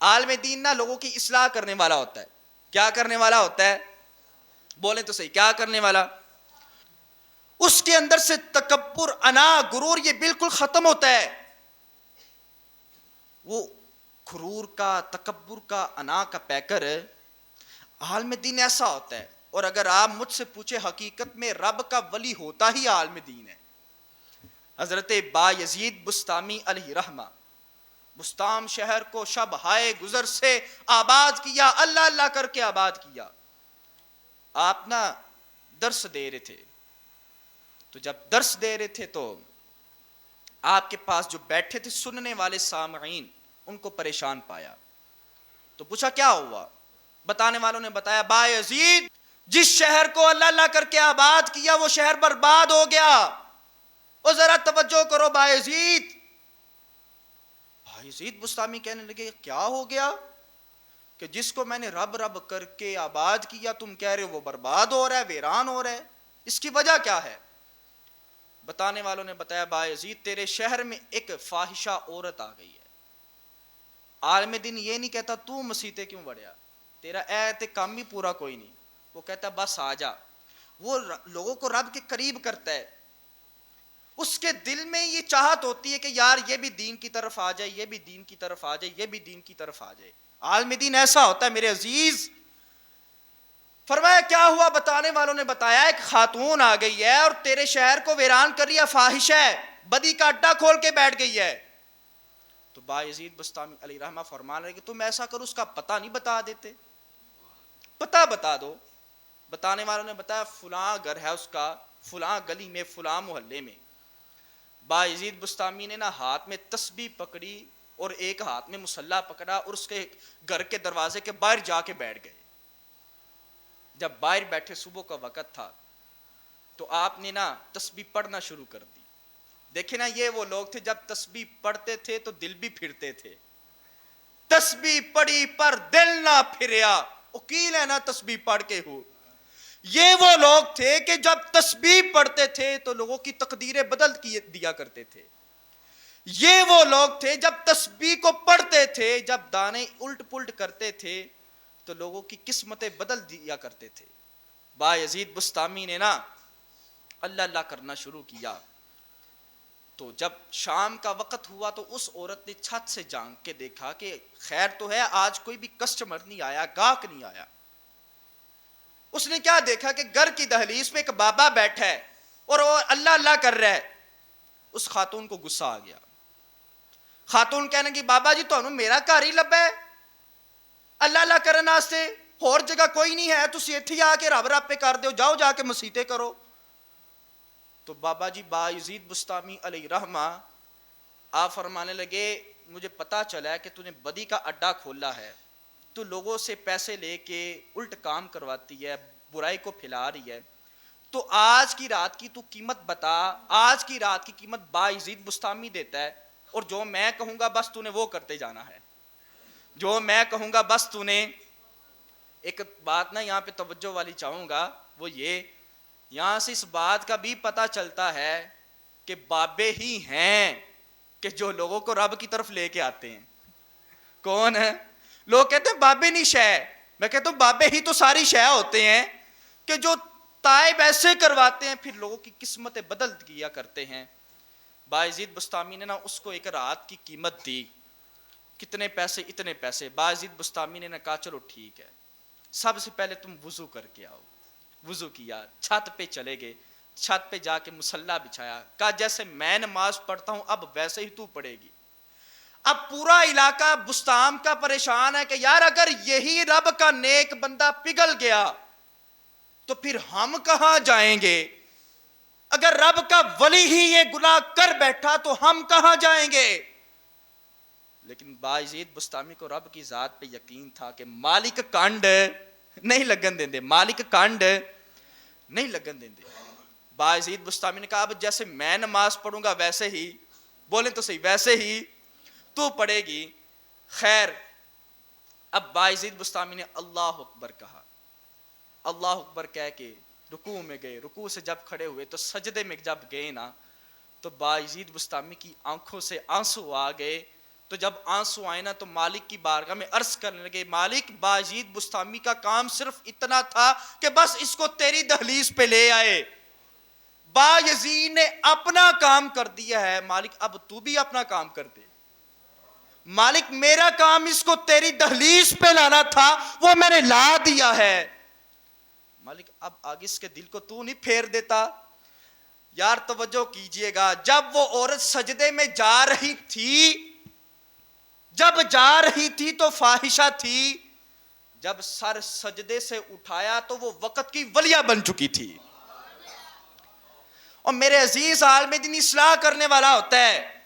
عالم دین نہ لوگوں کی اصلاح کرنے والا ہوتا ہے. کیا کرنے والا ہوتا ہے؟ بولیں تو صحیح, کیا کرنے والا؟ اس کے اندر سے تکبر, انا, غرور یہ بالکل ختم ہوتا ہے. وہ غرور کا, تکبر کا, انا کا پیکر عالم دین ایسا ہوتا ہے. اور اگر آپ مجھ سے پوچھے حقیقت میں رب کا ولی ہوتا ہی عالم دین ہے. حضرت با یزید بسطامی علیہ رحمہ بستام شہر کو شب ہائے گزر سے آباد کیا, اللہ اللہ کر کے آباد کیا. آپ نا درس دے رہے تھے, تو جب درس دے رہے تھے تو آپ کے پاس جو بیٹھے تھے سننے والے سامعین, ان کو پریشان پایا. تو پوچھا کیا ہوا؟ بتانے والوں نے بتایا با یزید جس شہر کو اللہ اللہ کر کے آباد کیا وہ شہر برباد ہو گیا. اور ذرا توجہ کرو با یزید بستامی کہنے لگے کیا ہو گیا کہ جس کو میں نے رب رب کر کے آباد کیا تم کہہ رہے ہو وہ برباد ہو رہا ہے, ویران ہو رہا ہے, اس کی وجہ کیا ہے؟ بتانے والوں نے بتایا با یزید تیرے شہر میں ایک فاحشہ عورت آ گئی ہے. عالم دین یہ نہیں کہتا تو مسیطے کیوں بڑھیا, تیرا ایت کام بھی پورا کوئی نہیں. وہ کہتا بس آ جا. وہ لوگوں کو رب کے قریب کرتا ہے. اس کے دل میں یہ چاہت ہوتی ہے کہ یار یہ بھی دین کی طرف آ جائے, یہ بھی دین کی طرف آ جائے, یہ بھی دین کی طرف آ جائے. عالم دین ایسا ہوتا ہے میرے عزیز. فرمایا کیا ہوا؟ بتانے والوں نے بتایا ایک خاتون آ گئی ہے اور تیرے شہر کو ویران کر لیا, فاحش ہے, بدی کا اڈا کھول کے بیٹھ گئی ہے. تو با یزید بستامی علیہ رحمہ فرمان رہے کہ تم ایسا کرو اس کا پتہ نہیں بتا دیتے, پتہ بتا دو. بتانے والوں نے بتایا فلاں گھر ہے اس کا, فلاں گلی میں, فلاں محلے میں. با یزید بستامی نے نا ہاتھ میں تسبیح پکڑی اور ایک ہاتھ میں مسلح پکڑا اور اس کے گھر کے دروازے کے باہر جا کے بیٹھ گئے. جب باہر بیٹھے صبح کا وقت تھا تو آپ نے نا تسبیح پڑھنا شروع کر دی. دیکھیں نا یہ وہ لوگ تھے جب تسبیح پڑھتے تھے تو دل بھی پھرتے تھے. تسبیح پڑھی پر دل نہ پھریا, وکیل ہے نا تسبیح پڑھ کے ہو. یہ وہ لوگ تھے کہ جب تسبیح پڑھتے تھے تو لوگوں کی تقدیریں بدل دیا کرتے تھے. یہ وہ لوگ تھے جب تسبیح کو پڑھتے تھے, جب دانے الٹ پلٹ کرتے تھے تو لوگوں کی قسمتیں بدل دیا کرتے تھے. با یزید بستامی نے نا اللہ اللہ کرنا شروع کیا. تو جب شام کا وقت ہوا تو اس عورت نے چھت سے جھانک کے دیکھا کہ خیر تو ہے, آج کوئی بھی کسٹمر نہیں آیا, گاہک نہیں آیا. اس نے کیا دیکھا کہ گھر کی دہلیز پہ ایک بابا بیٹھا ہے اور وہ اللہ اللہ کر رہا ہے. اس خاتون کو غصہ آ گیا. خاتون کہنے کی بابا جی تو میرا گھر ہی لبا ہے اللہ اللہ کرنے واسطے, اور جگہ کوئی نہیں ہے, تسی ایتھے آ کے رب رب پہ کر دیو, جاؤ جا کے مسیطے کرو. تو بابا جی با یزید بستامی علیہ رحمہ آپ فرمانے لگے مجھے پتا چلا ہے کہ تو نے بدی کا اڈا کھولا ہے, تو لوگوں سے پیسے لے کے الٹ کام کرواتی ہے, برائی کو پھیلا رہی ہے. تو آج کی رات کی تو قیمت بتا. آج کی رات کی قیمت با یزید بستامی دیتا ہے, اور جو میں کہوں گا بس تو نے وہ کرتے جانا ہے, جو میں کہوں گا بس تو نے. ایک بات نا یہاں پہ توجہ والی چاہوں گا, وہ یہ یہاں سے اس بات کا بھی پتہ چلتا ہے کہ بابے ہی ہیں کہ جو لوگوں کو رب کی طرف لے کے آتے ہیں. کون ہے؟ لوگ کہتے ہیں بابے نہیں شے, میں کہتا ہوں بابے ہی تو ساری شے ہوتے ہیں کہ جو تائب ایسے کرواتے ہیں پھر لوگوں کی قسمتیں بدل دیا کرتے ہیں. با یزید بستامی نے نا اس کو ایک رات کی قیمت دی. کتنے پیسے؟ اتنے پیسے. با یزید بستامی نے نا کہا چلو ٹھیک ہے, سب سے پہلے تم وضو کر کے آؤ. وضو کیا, چھت پہ چلے گئے, چھت پہ جا کے مصلی بچھایا, کہا جیسے میں نماز پڑھتا ہوں اب ویسے ہی تو پڑھے گی. اب پورا علاقہ بستام کا پریشان ہے کہ یار اگر یہی رب کا نیک بندہ پگھل گیا تو پھر ہم کہاں جائیں گے؟ اگر رب کا ولی ہی یہ گناہ کر بیٹھا تو ہم کہاں جائیں گے؟ لیکن با یزید بستامی کو رب کی ذات پہ یقین تھا کہ مالک کانڈ نہیں لگن دیں دے, مالک کانڈ نہیں لگن دیں دے. با یزید بستامی نے کہا اب جیسے میں نماز پڑھوں گا ویسے ہی, بولیں تو صحیح, ویسے ہی تو پڑھے گی. خیر اب با یزید بستامی نے اللہ اکبر کہا. اللہ اکبر کہہ کے رکوع میں گئے. رکوع سے جب کھڑے ہوئے تو سجدے میں جب گئے نا تو با یزید بستامی کی آنکھوں سے آنسو آ گئے. تو جب آنسو آئے نا تو مالک کی بارگاہ میں عرض کرنے لگے مالک بایزید بستامی کا کام صرف اتنا تھا کہ بس اس کو تیری دہلیز پہ لے آئے. بایزید نے اپنا کام کر دیا ہے, مالک اب تو بھی اپنا کام کر دے. مالک میرا کام اس کو تیری دہلیز پہ لانا تھا, وہ میں نے لا دیا ہے. مالک اب آگے اس کے دل کو تو نہیں پھیر دیتا. یار توجہ کیجئے گا, جب وہ عورت سجدے میں جا رہی تھی تو فاحشہ تھی, جب سر سجدے سے اٹھایا تو وہ وقت کی ولیہ بن چکی تھی. اور میرے عزیز عالم دین اصلاح کرنے والا ہوتا ہے,